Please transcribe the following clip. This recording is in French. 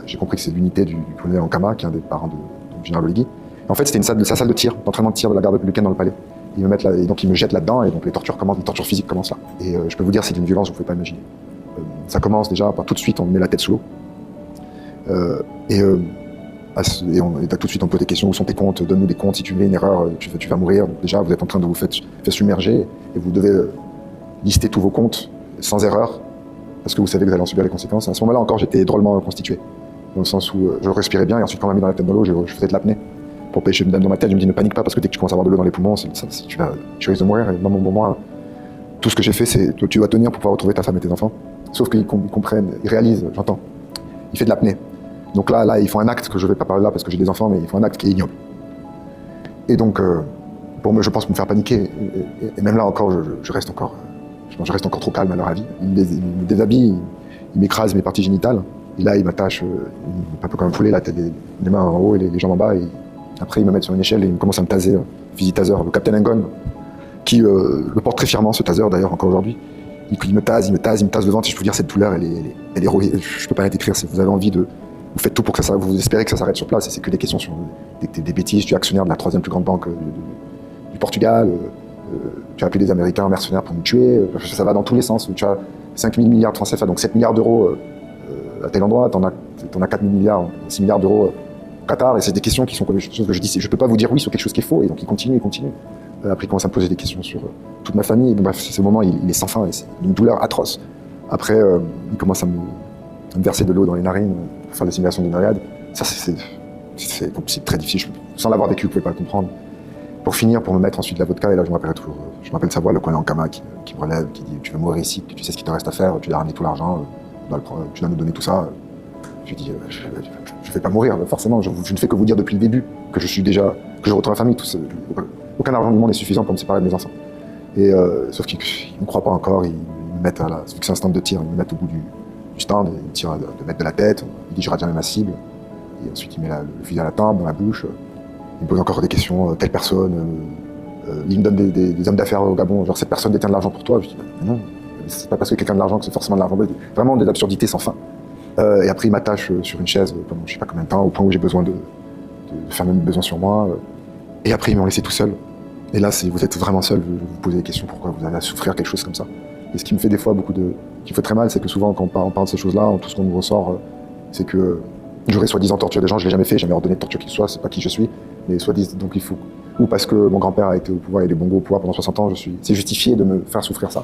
j'ai compris que c'est l'unité du colonel Ankama, qui est un des parents du général Oligui. En fait, c'était sa salle de tir, d'entraînement de tir de la garde républicaine dans le palais. Ils me mettent là, et donc ils me jettent là-dedans, et donc les tortures physiques commencent là. Et je peux vous dire, c'est d'une violence que vous ne pouvez pas imaginer. Ça commence déjà par tout de suite, on me met la tête sous l'eau. Et tout de suite, on me pose des questions, où sont tes comptes, donne-nous des comptes, si tu fais une erreur, tu vas mourir. Donc déjà, vous êtes en train de vous faire submerger, et vous devez lister tous vos comptes sans erreur, parce que vous savez que vous allez en subir les conséquences. À ce moment-là encore, j'étais drôlement constitué, dans le sens où je respirais bien, et ensuite quand on m'a mis dans la tête dans l'eau, je faisais de l'apnée. Pour pêcher dans ma tête, je me dis ne panique pas, parce que dès que tu commences à avoir de l'eau dans les poumons, tu risques de mourir. Et moi, tout ce que j'ai fait, c'est que tu dois tenir pour pouvoir retrouver ta femme et tes enfants. Sauf qu'ils comprennent, ils réalisent, j'entends. Il fait de l'apnée. Donc là, ils font un acte que je ne vais pas parler là parce que j'ai des enfants, mais ils font un acte qui est ignoble. Et donc, pour moi, je pense me faire paniquer. Et même là encore, je reste encore trop calme à leur avis. Ils me déshabillent, ils m'écrasent mes parties génitales. Et là, ils m'attachent un peu comme un poulet, la tête, les mains en haut et les jambes en bas. Et après, ils me mettent sur une échelle et ils commencent à me taser, fusil taser. Le capitaine Engon, qui le porte très fièrement, ce taser d'ailleurs, encore aujourd'hui. Il me tase devant. Si je peux dire, cette douleur, elle est héroïque. Je peux pas la décrire. Si vous avez envie de. Vous faites tout pour que ça, vous espérez que ça s'arrête sur place. Et c'est que des questions sur des bêtises. Tu es actionnaire de la 3e plus grande banque du Portugal. Tu as appelé des Américains mercenaires pour nous tuer. Ça va dans tous les sens. Tu as 5 000 milliards de francs CFA, donc 7 milliards d'euros à tel endroit. T'en as 4 000 milliards, 6 milliards d'euros au Qatar. Et c'est des questions qui sont des choses que je dis. Je peux pas vous dire oui sur quelque chose qui est faux. Et donc il continue. Après, il commence à me poser des questions sur toute ma famille. Bon, bref, ce moment, il est sans fin. Et c'est une douleur atroce. Après, il commence à me verser de l'eau dans les narines pour faire des simulations de noyade. Ça, c'est très difficile. Sans l'avoir vécu, vous ne pouvez pas le comprendre. Pour finir, pour me mettre ensuite de la vodka, et là, je m'appelle sa voix, le colonel Ankama, qui me relève, qui dit « Tu veux mourir ici, tu sais ce qu'il te reste à faire, tu dois ramener tout l'argent, tu dois nous donner tout ça. » Je lui dis « Je ne vais pas mourir, forcément. Je ne fais que vous dire depuis le début que je retrouve la famille. Aucun argent du monde est suffisant pour me séparer de mes enfants. » Et sauf qu'ils ne me croient pas encore, ils me mettent vu que c'est un stand de tir, ils me mettent au bout du stand, ils me tirent de mètres de la tête, il dit je rate jamais ma cible, et ensuite il met le fusil à la tempe, dans la bouche, il me pose encore des questions, telle personne, il me donne des hommes d'affaires au Gabon, genre cette personne détient de l'argent pour toi, je dis non, c'est pas parce que quelqu'un a de l'argent que c'est forcément de l'argent, vraiment des absurdités sans fin. Et après il m'attache sur une chaise pendant je sais pas combien de temps, au point où j'ai besoin de faire mes besoins sur moi, et après ils m'ont laissé tout seul. Et là, vous êtes vraiment seul, vous vous posez des questions, pourquoi vous allez souffrir quelque chose comme ça. Et ce qui me fait des fois qui me fait très mal, c'est que souvent, quand on parle de ces choses-là, tout ce qu'on nous ressort, c'est que j'aurais soi-disant torturé des gens, je l'ai jamais fait, jamais ordonné de torture qui soit, c'est pas qui je suis, mais soi-disant, donc il faut, ou parce que mon grand-père a été au pouvoir et les Bongos au pouvoir pendant 60 ans, c'est justifié de me faire souffrir ça.